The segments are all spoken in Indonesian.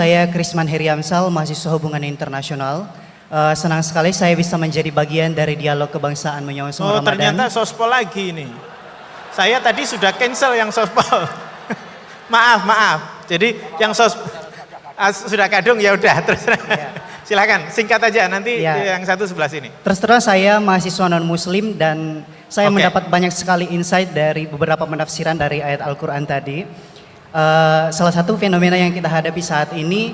Saya Krisman Heriamsal, mahasiswa hubungan internasional. Senang sekali saya bisa menjadi bagian dari dialog kebangsaan menyongsong Ramadan. Ternyata sospol lagi ini. Saya tadi sudah cancel yang sospol. maaf. Jadi yang sudah kadung ya udah terus. Silakan singkat aja nanti yang satu sebelah sini. Terus terang saya mahasiswa non muslim dan saya mendapat banyak sekali insight dari beberapa penafsiran dari ayat Al-Quran tadi. Salah satu fenomena yang kita hadapi saat ini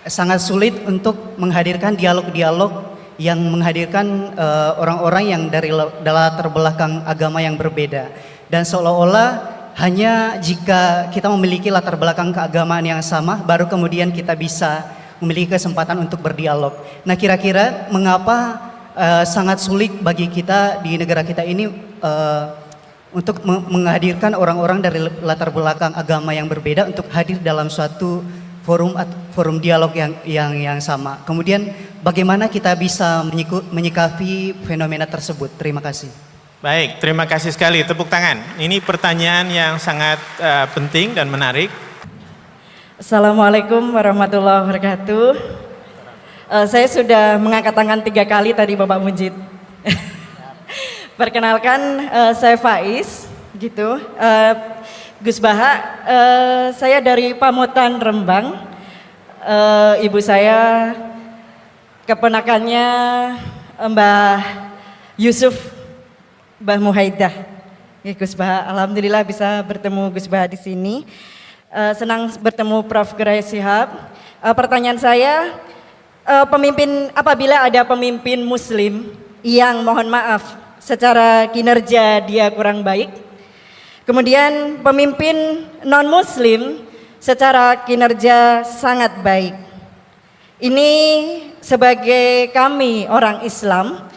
sangat sulit untuk menghadirkan dialog-dialog yang menghadirkan orang-orang yang dari latar belakang agama yang berbeda, dan seolah-olah hanya jika kita memiliki latar belakang keagamaan yang sama baru kemudian kita bisa memiliki kesempatan untuk berdialog. Nah, kira-kira mengapa sangat sulit bagi kita di negara kita ini untuk menghadirkan orang-orang dari latar belakang agama yang berbeda untuk hadir dalam suatu forum dialog yang sama. Kemudian bagaimana kita bisa menyikapi fenomena tersebut? Terima kasih. Baik, terima kasih sekali. Tepuk tangan. Ini pertanyaan yang sangat penting dan menarik. Assalamualaikum warahmatullahi wabarakatuh. Saya sudah mengangkat tangan 3 kali tadi Bapak Mujid. Perkenalkan, saya Faiz, gitu. Gus Baha, saya dari Pamutan Rembang. Ibu saya keponakannya Mbah Yusuf, Mbah Muhaidah. Ya, Gus Baha, alhamdulillah bisa bertemu Gus Baha di sini. Senang bertemu Prof. Gerai Shihab. Pertanyaan saya, apabila ada pemimpin Muslim yang mohon maaf secara kinerja dia kurang baik, kemudian pemimpin non-muslim secara kinerja sangat baik. Ini sebagai kami orang Islam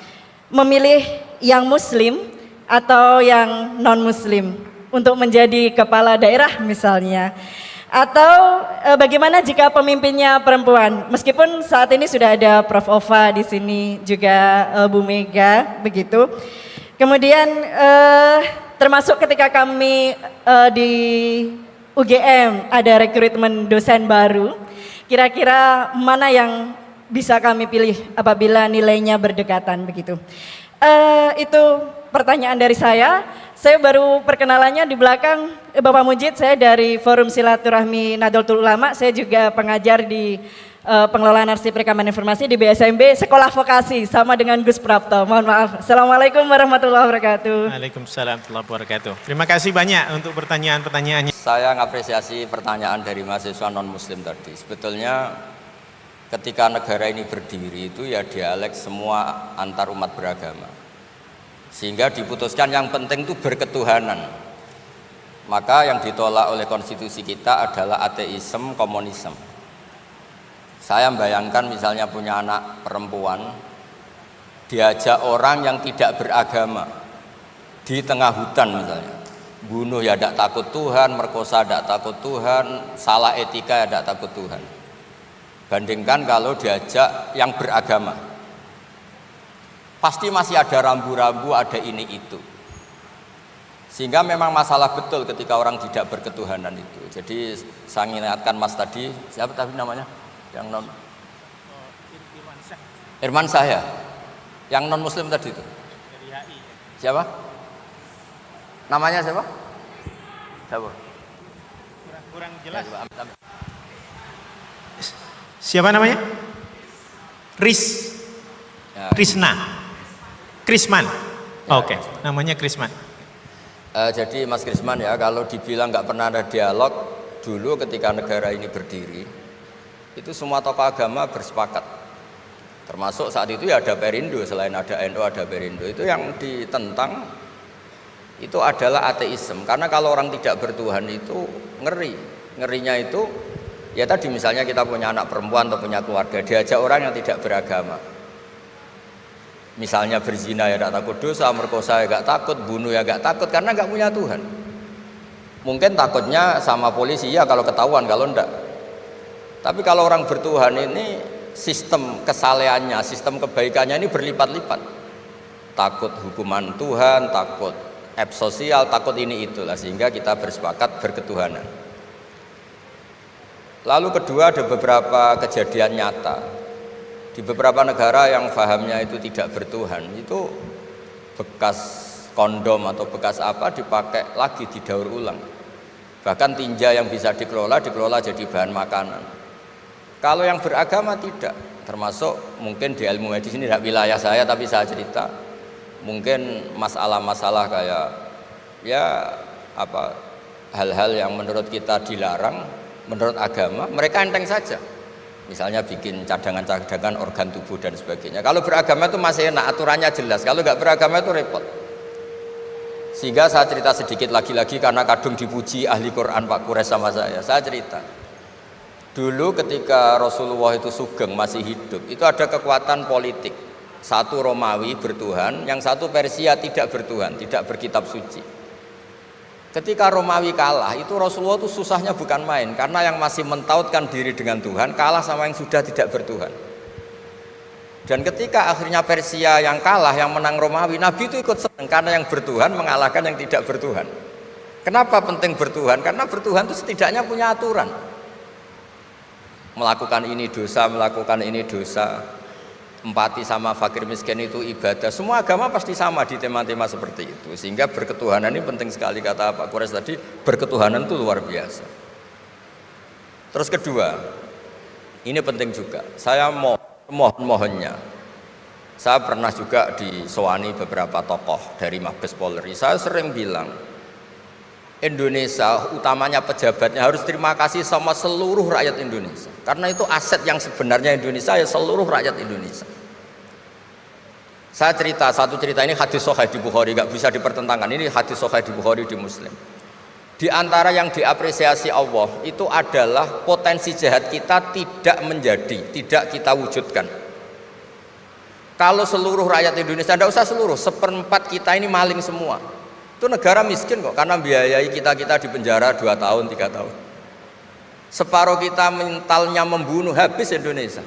memilih yang muslim atau yang non-muslim untuk menjadi kepala daerah misalnya. Atau bagaimana jika pemimpinnya perempuan? Meskipun saat ini sudah ada Prof. Ova di sini, juga Bu Mega, begitu. Kemudian termasuk ketika kami di UGM ada rekrutmen dosen baru, kira-kira mana yang bisa kami pilih apabila nilainya berdekatan begitu. Itu pertanyaan dari saya. Saya baru perkenalannya di belakang Bapak Mujid, saya dari Forum Silaturahmi Nahdlatul Ulama, saya juga pengajar di pengelolaan arsip rekaman informasi di BSMB Sekolah Vokasi sama dengan Gus Prapto. Mohon maaf. Assalamualaikum warahmatullahi wabarakatuh. Waalaikumsalam warahmatullahi wabarakatuh. Terima kasih banyak untuk pertanyaan-pertanyaannya. Saya mengapresiasi pertanyaan dari mahasiswa non-muslim tadi. Sebetulnya ketika negara ini berdiri itu ya dialek semua antar umat beragama. Sehingga diputuskan yang penting itu berketuhanan. Maka yang ditolak oleh konstitusi kita adalah ateisme, komunisme. Saya membayangkan misalnya punya anak perempuan, diajak orang yang tidak beragama di tengah hutan misalnya, bunuh ya tidak takut Tuhan, merkosa tidak takut Tuhan, salah etika ya tidak takut Tuhan. Bandingkan kalau diajak yang beragama, pasti masih ada rambu-rambu, ada ini itu. Sehingga memang masalah betul ketika orang tidak berketuhanan itu. Jadi saya ingatkan Mas tadi, siapa tadi namanya? Yang non Irman saya, yang non muslim tadi itu. Siapa? Namanya siapa? Siapa? Kurang jelas. Siapa namanya? Krisna. Krisman. Oke, namanya Krisman. Jadi Mas Krisman ya, kalau dibilang nggak pernah ada dialog dulu ketika negara ini berdiri, itu semua tokoh agama bersepakat. Termasuk saat itu ya ada Perindo, selain ada NU ada Perindo. Itu yang ditentang itu adalah ateisme. Karena kalau orang tidak bertuhan itu ngeri. Ngerinya itu ya tadi misalnya kita punya anak perempuan atau punya keluarga, diajak orang yang tidak beragama. Misalnya berzina ya tidak takut dosa, merkosa ya tidak takut, bunuh ya tidak takut karena nggak punya Tuhan. Mungkin takutnya sama polisi ya kalau ketahuan, kalau enggak. Tapi kalau orang bertuhan ini sistem kesalehannya, sistem kebaikannya ini berlipat-lipat. Takut hukuman Tuhan, takut sosial, takut ini itulah, sehingga kita bersepakat berketuhanan. Lalu kedua, ada beberapa kejadian nyata di beberapa negara yang fahamnya itu tidak bertuhan, itu bekas kondom atau bekas apa dipakai lagi, didaur ulang. Bahkan tinja yang bisa dikelola jadi bahan makanan. Kalau yang beragama tidak, termasuk mungkin di ilmu medis ini tidak wilayah saya, tapi saya cerita mungkin masalah-masalah kayak ya apa hal-hal yang menurut kita dilarang, menurut agama mereka enteng saja. Misalnya bikin cadangan-cadangan organ tubuh dan sebagainya. Kalau beragama itu masih enak, aturannya jelas. Kalau nggak beragama itu repot. Sehingga saya cerita sedikit lagi-lagi karena kadung dipuji ahli Quran Pak Kures sama saya. Saya cerita. Dulu ketika Rasulullah itu sugeng masih hidup, itu ada kekuatan politik. Satu Romawi bertuhan, yang satu Persia tidak bertuhan, tidak berkitab suci. Ketika Romawi kalah, itu Rasulullah itu susahnya bukan main, karena yang masih mentautkan diri dengan Tuhan kalah sama yang sudah tidak bertuhan. Dan ketika akhirnya Persia yang kalah, yang menang Romawi, Nabi itu ikut senang karena yang bertuhan mengalahkan yang tidak bertuhan. Kenapa penting bertuhan? Karena bertuhan itu setidaknya punya aturan. Melakukan ini dosa, melakukan ini dosa. Empati sama fakir miskin itu ibadah. Semua agama pasti sama di tema-tema seperti itu. Sehingga berketuhanan ini penting sekali, kata Pak Kures tadi, berketuhanan itu luar biasa. Terus kedua, ini penting juga. Saya mohonnya, saya pernah juga disowani beberapa tokoh dari Mabes Polri. Saya sering bilang, Indonesia utamanya pejabatnya harus terima kasih sama seluruh rakyat Indonesia, karena itu aset yang sebenarnya Indonesia ya seluruh rakyat Indonesia. Saya cerita satu cerita, ini hadis sahih di Bukhari, nggak bisa dipertentangkan. Ini hadis sahih di Bukhari, di Muslim. Di antara yang diapresiasi Allah itu adalah potensi jahat kita tidak menjadi, tidak kita wujudkan. Kalau seluruh rakyat Indonesia, tidak usah seluruh, 1/4 kita ini maling semua. Itu negara miskin kok, karena biayai kita di penjara 2 tahun, 3 tahun. Separuh kita mentalnya membunuh, habis Indonesia.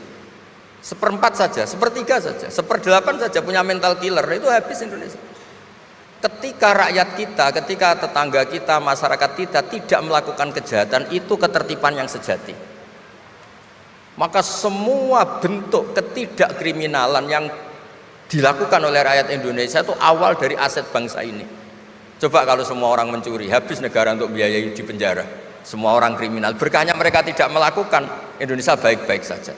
1/4 saja, 1/3 saja, 1/8 saja punya mental killer, itu habis Indonesia. Ketika rakyat kita, ketika tetangga kita, masyarakat kita tidak melakukan kejahatan, itu ketertiban yang sejati. Maka semua bentuk ketidakkriminalan yang dilakukan oleh rakyat Indonesia itu awal dari aset bangsa ini. Coba kalau semua orang mencuri, habis negara untuk biayai di penjara. Semua orang kriminal, berkahnya mereka tidak melakukan, Indonesia baik-baik saja.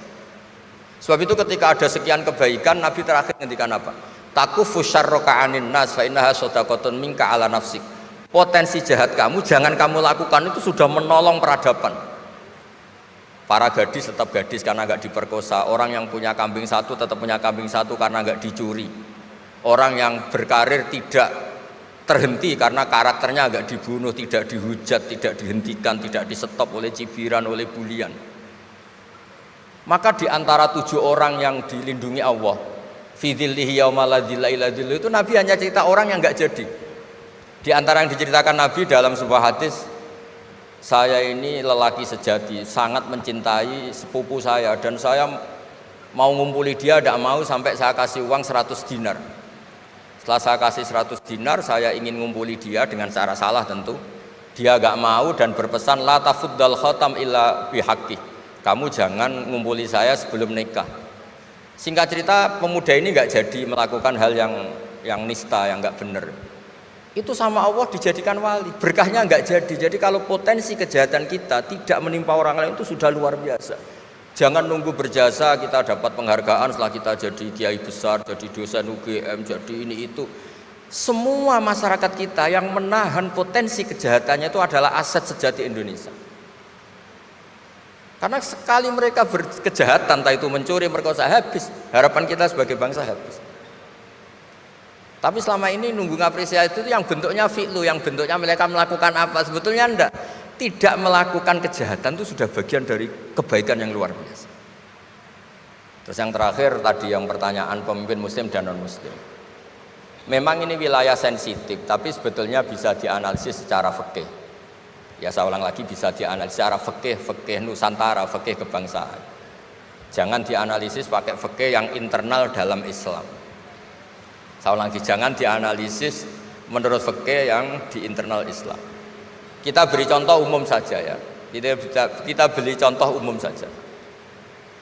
Sebab itu ketika ada sekian kebaikan, Nabi terakhir ngendikan apa? Takufu syarroka anin nas fa innaha shadaqatun minka ala nafsik. Potensi jahat kamu jangan kamu lakukan, itu sudah menolong peradaban. Para gadis tetap gadis karena nggak diperkosa. Orang yang punya kambing satu tetap punya kambing satu karena nggak dicuri. Orang yang berkarir tidak terhenti karena karakternya agak dibunuh, tidak dihujat, tidak dihentikan, tidak disetop oleh cibiran, oleh bulian. Maka di antara 7 orang yang dilindungi Allah, fi dzillihi yauma la dzilla illa dzilluh, itu Nabi hanya cerita orang yang enggak jadi. Di antara yang diceritakan Nabi dalam sebuah hadis, saya ini lelaki sejati, sangat mencintai sepupu saya, dan saya mau ngumpuli dia, tidak mau sampai saya kasih uang 100 dinar. Setelah saya kasih 100 dinar, saya ingin ngumpuli dia dengan cara salah tentu. Dia gak mau dan berpesan, la tafuddal khatam illa bihaqqi. Kamu jangan ngumpuli saya sebelum nikah. Singkat cerita, pemuda ini gak jadi melakukan hal yang nista, yang gak benar. Itu sama Allah dijadikan wali. Berkahnya gak jadi. Jadi kalau potensi kejahatan kita tidak menimpa orang lain, itu sudah luar biasa. Jangan nunggu berjasa kita dapat penghargaan setelah kita jadi kiai besar, jadi dosen UGM, jadi ini itu. Semua masyarakat kita yang menahan potensi kejahatannya itu adalah aset sejati Indonesia. Karena sekali mereka berkejahatan, entah itu mencuri, merkosa, habis. Harapan kita sebagai bangsa habis. Tapi selama ini nunggu ngapresiasi itu yang bentuknya fi'lu, yang bentuknya mereka melakukan apa, sebetulnya enggak. Tidak melakukan kejahatan itu sudah bagian dari kebaikan yang luar biasa. Terus yang terakhir tadi yang pertanyaan pemimpin muslim dan non muslim. Memang ini wilayah sensitif, tapi sebetulnya bisa dianalisis secara fikih. Ya saya ulang lagi, bisa dianalisis secara fikih Nusantara, fikih kebangsaan. Jangan dianalisis pakai fikih yang internal dalam Islam. Saya ulang lagi, jangan dianalisis menurut fikih yang di internal Islam. Kita beri contoh umum saja ya. Kita beli contoh umum saja.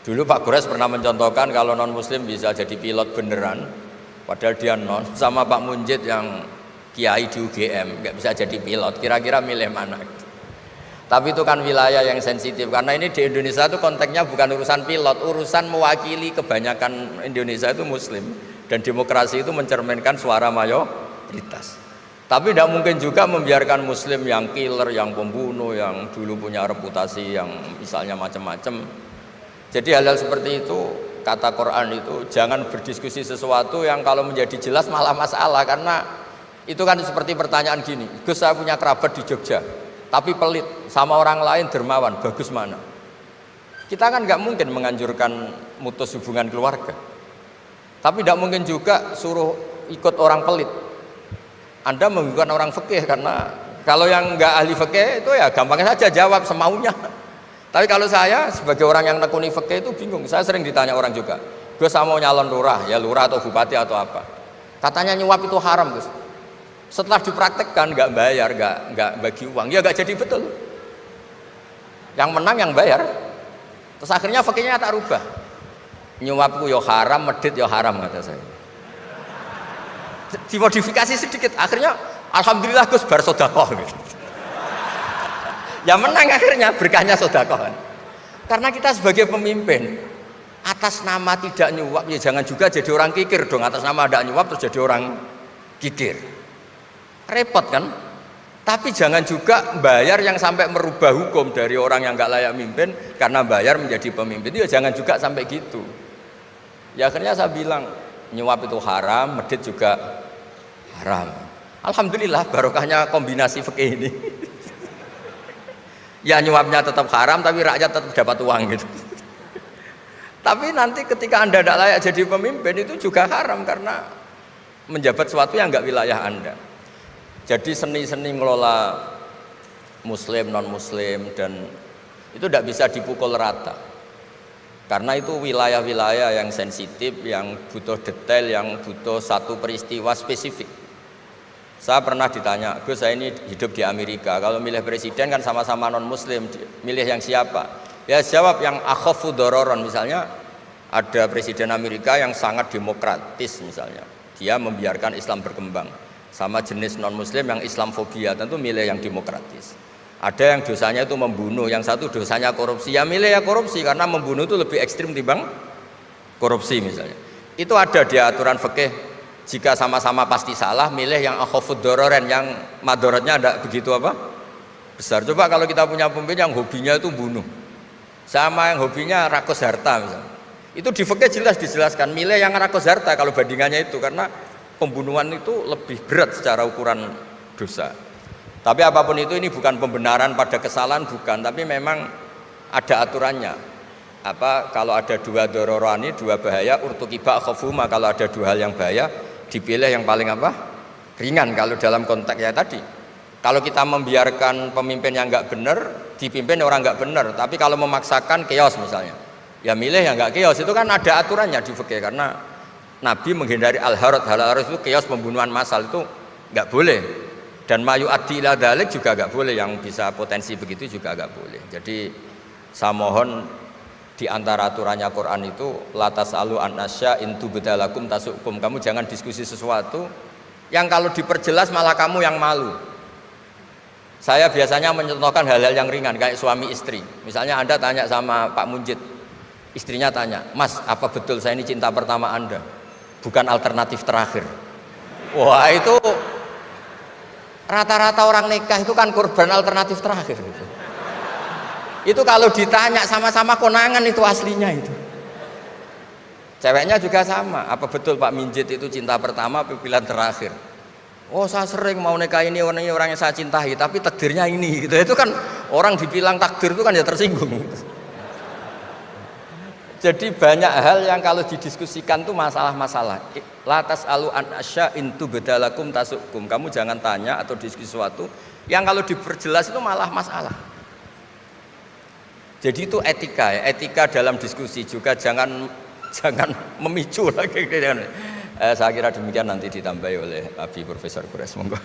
Dulu Pak Gores pernah mencontohkan kalau non muslim bisa jadi pilot beneran, padahal dia non, sama Pak Munjid yang kiai di UGM nggak bisa jadi pilot. Kira-kira milih mana? Tapi itu kan wilayah yang sensitif karena ini di Indonesia itu konteksnya bukan urusan pilot, urusan mewakili kebanyakan Indonesia itu muslim dan demokrasi itu mencerminkan suara mayoritas. Tapi tidak mungkin juga membiarkan muslim yang killer, yang pembunuh, yang dulu punya reputasi yang misalnya macam-macam. Jadi hal-hal seperti itu, kata Quran itu jangan berdiskusi sesuatu yang kalau menjadi jelas malah masalah. Karena itu kan seperti pertanyaan gini, Gus saya punya kerabat di Jogja tapi pelit, sama orang lain dermawan, bagus mana? Kita kan nggak mungkin menganjurkan mutus hubungan keluarga, tapi tidak mungkin juga suruh ikut orang pelit. Anda menggunakan orang fikih, karena kalau yang nggak ahli fikih itu ya gampangnya saja jawab semaunya. Tapi kalau saya sebagai orang yang nekuni fikih itu bingung. Saya sering ditanya orang juga, Gus saya mau nyalon lurah, ya lurah atau bupati atau apa? Katanya nyuap itu haram, Gus. Setelah dipraktekkan nggak bayar, nggak bagi uang, ya nggak jadi betul. Yang menang yang bayar. Terus akhirnya fikihnya tak rubah. Nyuapku yo haram, medit yo haram kata saya. Dimodifikasi sedikit, akhirnya alhamdulillah Gus bar sodakoh gitu. Ya menang akhirnya berkahnya sodakoh kan. Karena kita sebagai pemimpin atas nama tidak nyuap ya jangan juga jadi orang kikir dong. Atas nama tidak nyuap terus jadi orang kikir. Repot kan? Tapi jangan juga bayar yang sampai merubah hukum dari orang yang nggak layak mimpin karena bayar menjadi pemimpin. Itu ya jangan juga sampai gitu. Ya akhirnya saya bilang nyuap itu haram, medit juga haram. Alhamdulillah barokahnya kombinasi fikih ini. Ya nyuapnya tetap haram tapi rakyat tetap dapat uang gitu. Tapi nanti ketika Anda tidak layak jadi pemimpin itu juga haram karena menjabat sesuatu yang nggak wilayah Anda. Jadi seni-seni ngelola muslim, non muslim dan itu tidak bisa dipukul rata. Karena itu wilayah-wilayah yang sensitif, yang butuh detail, yang butuh satu peristiwa spesifik. Saya pernah ditanya, Gus saya ini hidup di Amerika, kalau milih presiden kan sama-sama non muslim, milih yang siapa? Ya jawab yang akhafu dororon, misalnya ada presiden Amerika yang sangat demokratis misalnya, dia membiarkan Islam berkembang. Sama jenis non muslim yang Islamfobia, tentu milih yang demokratis. Ada yang dosanya itu membunuh, yang satu dosanya korupsi, ya milih ya korupsi karena membunuh itu lebih ekstrim dibanding korupsi misalnya. Itu ada di aturan fikih, jika sama-sama pasti salah milih yang akhafud dororen, yang madorotnya ada begitu apa besar. Coba kalau kita punya pemimpin yang hobinya itu bunuh sama yang hobinya rakus harta misalnya, itu di fikih jelas dijelaskan milih yang rakus harta kalau bandingannya itu, karena pembunuhan itu lebih berat secara ukuran dosa. Tapi apapun itu ini bukan pembenaran pada kesalahan, bukan, tapi memang ada aturannya. Apa kalau ada dua dororani, dua bahaya, urtukiba khafuma, kalau ada dua hal yang bahaya dipilih yang paling apa? Ringan kalau dalam konteks ya tadi. Kalau kita membiarkan pemimpin yang enggak benar, dipimpin orang enggak benar, tapi kalau memaksakan chaos misalnya, ya milih yang enggak chaos, itu kan ada aturannya di fikih karena Nabi menghindari al-harad, hal-harad itu chaos pembunuhan massal itu nggak boleh, dan mayu addi ila dzalik juga nggak boleh, yang bisa potensi begitu juga nggak boleh. Jadi saya mohon di antara aturannya Quran itu latas alu anasya intu bedalakum tasukum, kamu jangan diskusi sesuatu yang kalau diperjelas malah kamu yang malu. Saya biasanya mencontohkan hal-hal yang ringan kayak suami istri. Misalnya Anda tanya sama Pak Munjid, istrinya tanya, Mas apa betul saya ini cinta pertama Anda? Bukan alternatif terakhir. Wah itu rata-rata orang nikah itu kan korban alternatif terakhir gitu. Itu kalau ditanya sama-sama konangan itu aslinya itu. Ceweknya juga sama, apa betul Pak Minjit itu cinta pertama pilihan terakhir? Oh saya sering mau nikah ini orang yang saya cintai tapi takdirnya ini gitu. Itu kan orang dibilang takdir itu kan ya tersinggung. Jadi banyak hal yang kalau didiskusikan itu masalah-masalah. Latas alu an asya intu bedalakum tasukum. Kamu jangan tanya atau diskusi sesuatu yang kalau diperjelas itu malah masalah. Jadi itu etika ya, etika dalam diskusi juga jangan memicu lagi. Saya kira demikian, nanti ditambahi oleh Abi Profesor Gores. Monggo.